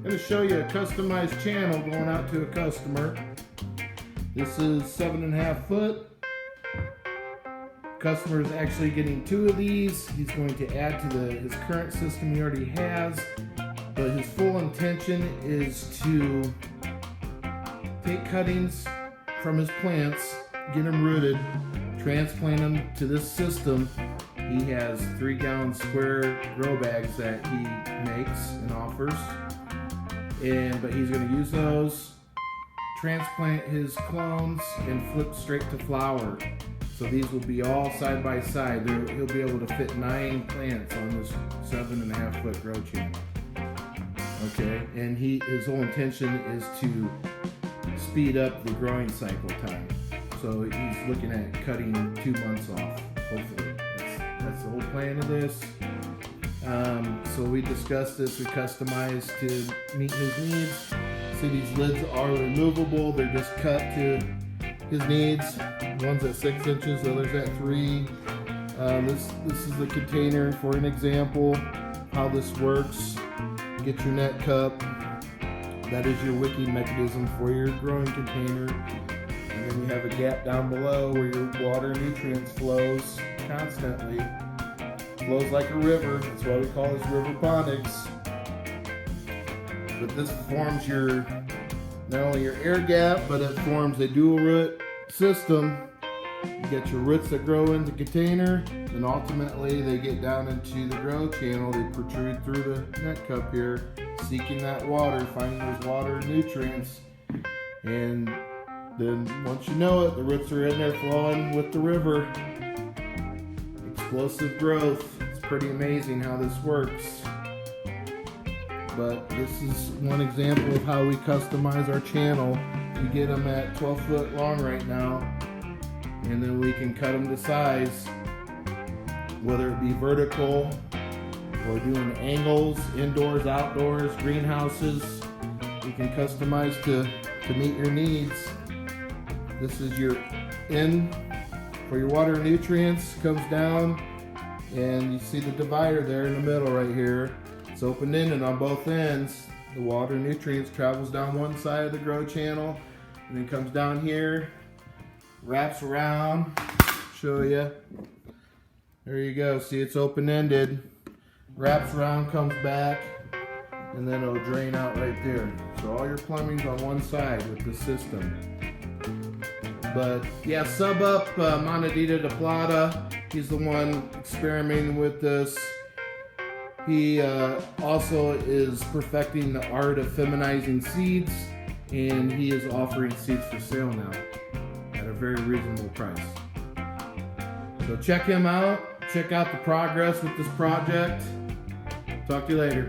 I'm going to show you a customized channel going out to a customer. This is 7.5 foot. Customer is actually getting 2 of these. He's going to add to his current system he already has, but his full intention is to take cuttings from his plants, get them rooted, transplant them to this system. He has 3-gallon square grow bags that he makes and offers, but he's going to use those, transplant his clones, and flip straight to flower. So these will be all side by side. He'll be able to fit 9 plants on this 7.5 foot grow channel. Okay, and his whole intention is to speed up the growing cycle time. So he's looking at cutting 2 months off, hopefully. That's the whole plan of this. So we discussed this, we customized to meet his needs. See, these lids are removable, they're just cut to his needs. One's at 6 inches, the other's at 3. This is the container for an example, how this works. Get your net cup. That is your wicking mechanism for your growing container. And then you have a gap down below where your water nutrients flows constantly. Flows like a river. That's why we call this Riverponics. But this forms not only your air gap, but it forms a dual root system. You get your roots that grow in the container, and ultimately they get down into the grow channel. They protrude through the net cup here, seeking that water, finding those water nutrients. And then once you know it, the roots are in there flowing with the river. Explosive growth. It's pretty amazing how this works. But this is one example of how we customize our channel. We get them at 12 foot long right now, and then we can cut them to size, whether it be vertical or doing angles, indoors, outdoors, greenhouses. You can customize to meet your needs. This is your in for your water and nutrients, comes down, and you see the divider there in the middle right here. It's open-ended on both ends. The water and nutrients travels down one side of the grow channel, and then comes down here, wraps around, show you. There you go, see, it's open-ended, wraps around, comes back, and then it'll drain out right there. So all your plumbing's on one side with the system. But yeah, sub up Monadita de Plata. He's the one experimenting with this. He also is perfecting the art of feminizing seeds, and he is offering seeds for sale now at a very reasonable price. So check him out. Check out the progress with this project. Talk to you later.